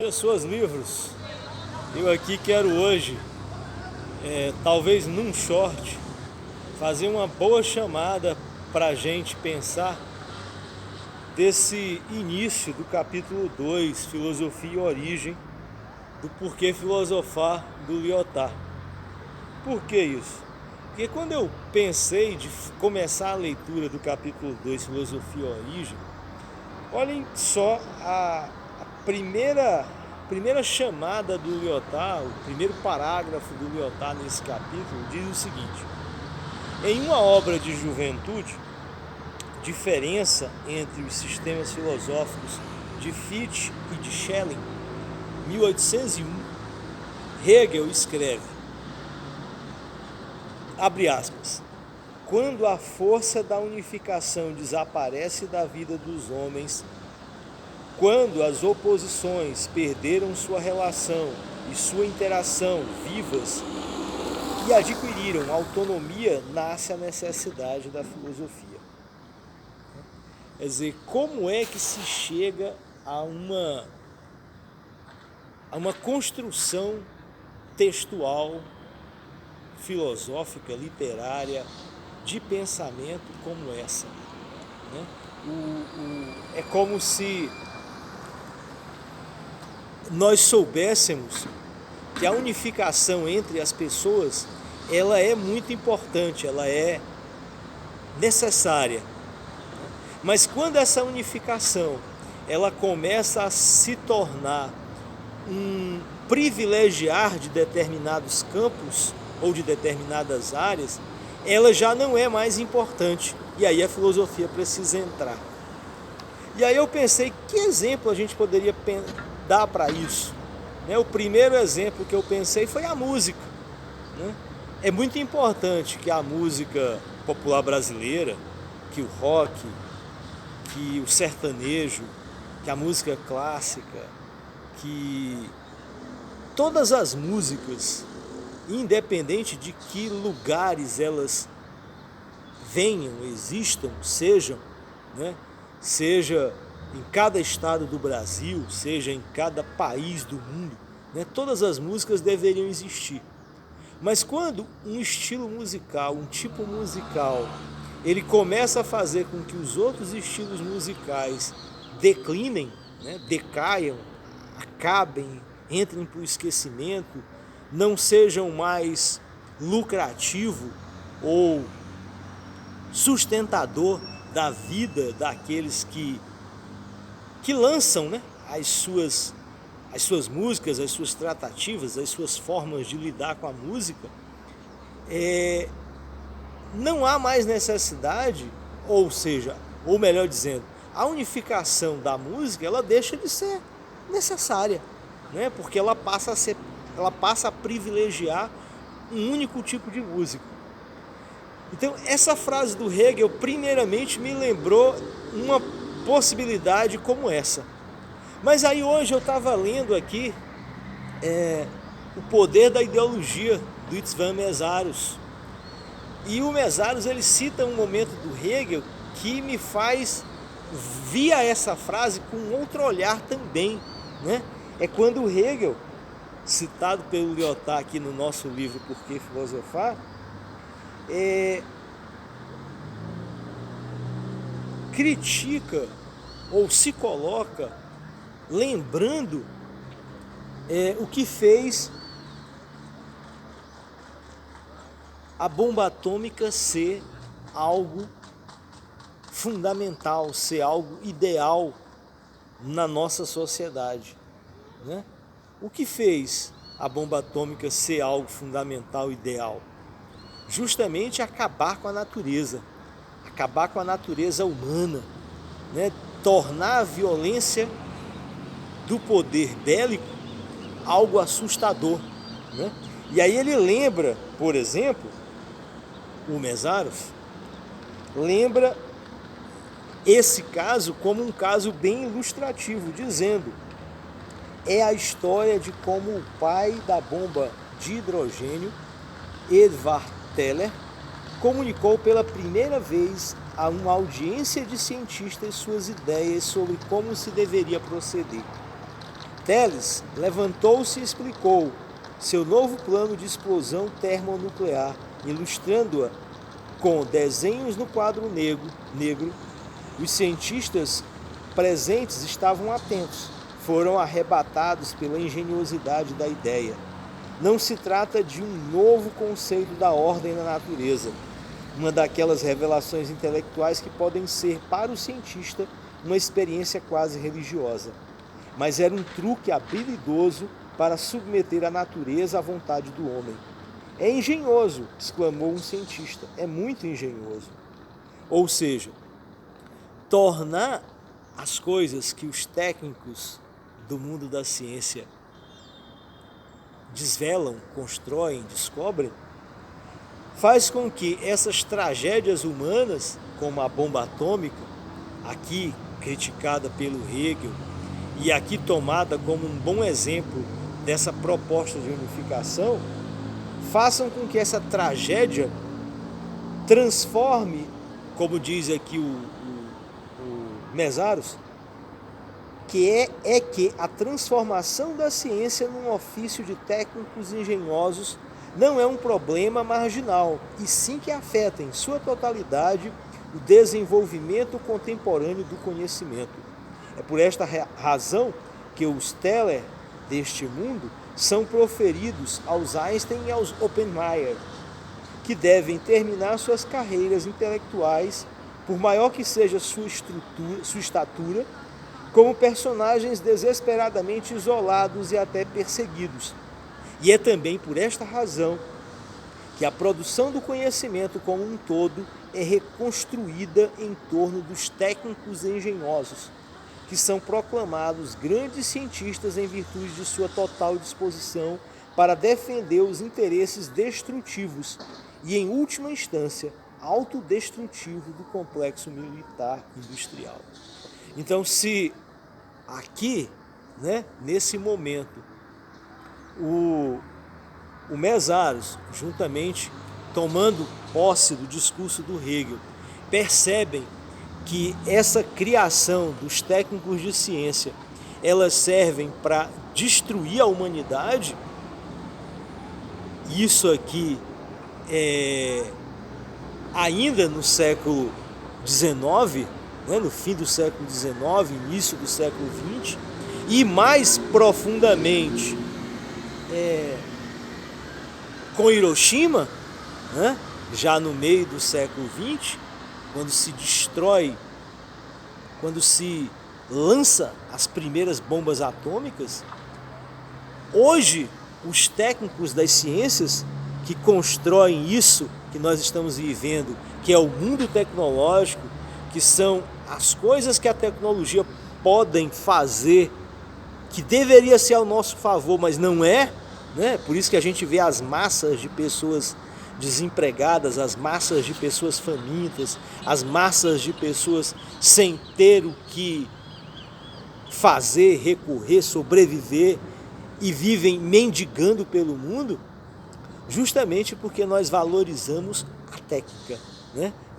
Seus livros. Eu aqui quero hoje, talvez num short, fazer uma boa chamada para a gente pensar desse início do capítulo 2, Filosofia e Origem, do porquê filosofar, do Lyotard. Por que isso? Porque quando eu pensei de começar a leitura do capítulo 2, Filosofia e Origem, olhem só a primeira chamada do Lyotard, o primeiro parágrafo do Lyotard nesse capítulo diz o seguinte: em uma obra de juventude, diferença entre os sistemas filosóficos de Fichte e de Schelling, 1801, Hegel escreve, abre aspas, quando a força da unificação desaparece da vida dos homens, quando as oposições perderam sua relação e sua interação vivas e adquiriram autonomia, nasce a necessidade da filosofia. Quer dizer, como é que se chega a uma construção textual, filosófica, literária, de pensamento como essa? Né? É como se nós soubéssemos que a unificação entre as pessoas, ela é muito importante, ela é necessária. Mas quando essa unificação, ela começa a se tornar um privilegiar de determinados campos ou de determinadas áreas, ela já não é mais importante. E aí a filosofia precisa entrar. E aí eu pensei, que exemplo a gente poderia dar para isso? O primeiro exemplo que eu pensei foi a música. É muito importante que a música popular brasileira, que o rock, que o sertanejo, que a música clássica, que todas as músicas, independente de que lugares elas venham, existam, sejam, seja em cada estado do Brasil, seja em cada país do mundo, todas as músicas deveriam existir. Mas quando um estilo musical, um tipo musical, ele começa a fazer com que os outros estilos musicais declinem, decaiam, acabem, entrem para o esquecimento, não sejam mais lucrativo ou sustentador da vida daqueles que lançam as suas músicas, as suas tratativas, as suas formas de lidar com a música, não há mais necessidade, ou seja, ou melhor dizendo, a unificação da música, ela deixa de ser necessária, porque ela passa a privilegiar um único tipo de música. Então, essa frase do Hegel, primeiramente, me lembrou uma possibilidade como essa. Mas aí hoje eu estava lendo aqui O Poder da Ideologia, do István Meszaros. E o Meszaros, ele cita um momento do Hegel que me faz via essa frase com outro olhar também. É quando o Hegel, citado pelo Lyotard aqui no nosso livro Por que Filosofar, critica ou se coloca lembrando o que fez a bomba atômica ser algo fundamental, ser algo ideal na nossa sociedade. O que fez a bomba atômica ser algo fundamental, ideal? Justamente acabar com a natureza humana, tornar a violência do poder bélico algo assustador. E aí ele lembra, por exemplo, o Meszaros lembra esse caso como um caso bem ilustrativo, dizendo: é a história de como o pai da bomba de hidrogênio, Edward Teller, comunicou pela primeira vez a uma audiência de cientistas suas ideias sobre como se deveria proceder. Teles levantou-se e explicou seu novo plano de explosão termonuclear, ilustrando-a com desenhos no quadro negro. Os cientistas presentes estavam atentos, foram arrebatados pela engenhosidade da ideia. Não se trata de um novo conceito da ordem na natureza, uma daquelas revelações intelectuais que podem ser, para o cientista, uma experiência quase religiosa. Mas era um truque habilidoso para submeter a natureza à vontade do homem. É engenhoso, exclamou um cientista, é muito engenhoso. Ou seja, tornar as coisas que os técnicos do mundo da ciência desvelam, constroem, descobrem, faz com que essas tragédias humanas, como a bomba atômica, aqui criticada pelo Hegel, e aqui tomada como um bom exemplo dessa proposta de unificação, façam com que essa tragédia transforme, como diz aqui o Mésaros, que a transformação da ciência num ofício de técnicos engenhosos não é um problema marginal, e sim que afeta em sua totalidade o desenvolvimento contemporâneo do conhecimento. É por esta razão que os Teller deste mundo são proferidos aos Einstein e aos Oppenheimer, que devem terminar suas carreiras intelectuais, por maior que seja sua estatura, como personagens desesperadamente isolados e até perseguidos. E é também por esta razão que a produção do conhecimento como um todo é reconstruída em torno dos técnicos engenhosos, que são proclamados grandes cientistas em virtude de sua total disposição para defender os interesses destrutivos e, em última instância, autodestrutivo do complexo militar industrial. Então, se aqui, nesse momento, o Mésaros, juntamente tomando posse do discurso do Hegel, percebem que essa criação dos técnicos de ciência, elas servem para destruir a humanidade. Isso aqui é ainda no século XIX, no fim do século XIX, início do século XX, e mais profundamente com Hiroshima, já no meio do século XX, quando se destrói, quando se lança as primeiras bombas atômicas. Hoje, os técnicos das ciências que constroem isso que nós estamos vivendo, que é o mundo tecnológico, que são as coisas que a tecnologia podem fazer, que deveria ser ao nosso favor, mas não é, Por isso que a gente vê as massas de pessoas desempregadas, as massas de pessoas famintas, as massas de pessoas sem ter o que fazer, recorrer, sobreviver, e vivem mendigando pelo mundo, justamente porque nós valorizamos a técnica,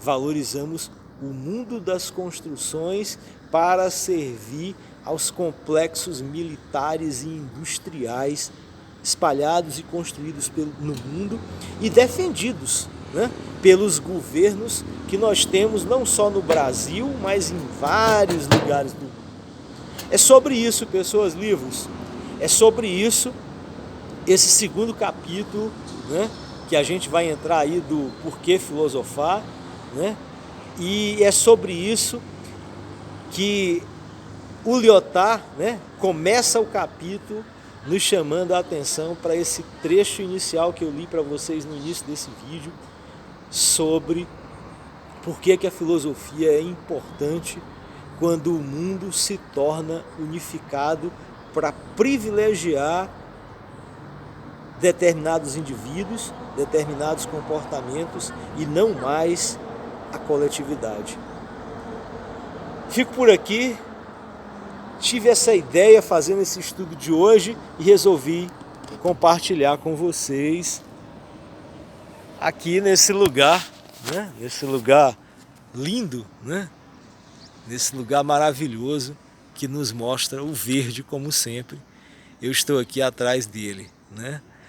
Valorizamos o mundo das construções para servir aos complexos militares e industriais espalhados e construídos no mundo e defendidos pelos governos que nós temos não só no Brasil, mas em vários lugares do mundo. É sobre isso, pessoas livres, é sobre isso esse segundo capítulo, que a gente vai entrar aí do Porquê Filosofar, e é sobre isso que o Lyotard, começa o capítulo nos chamando a atenção para esse trecho inicial que eu li para vocês no início desse vídeo, sobre por que a filosofia é importante quando o mundo se torna unificado para privilegiar determinados indivíduos, determinados comportamentos e não mais a coletividade. Fico por aqui. Tive essa ideia fazendo esse estudo de hoje e resolvi compartilhar com vocês aqui nesse lugar, Nesse lugar lindo, Nesse lugar maravilhoso que nos mostra o verde como sempre eu estou aqui atrás dele, né?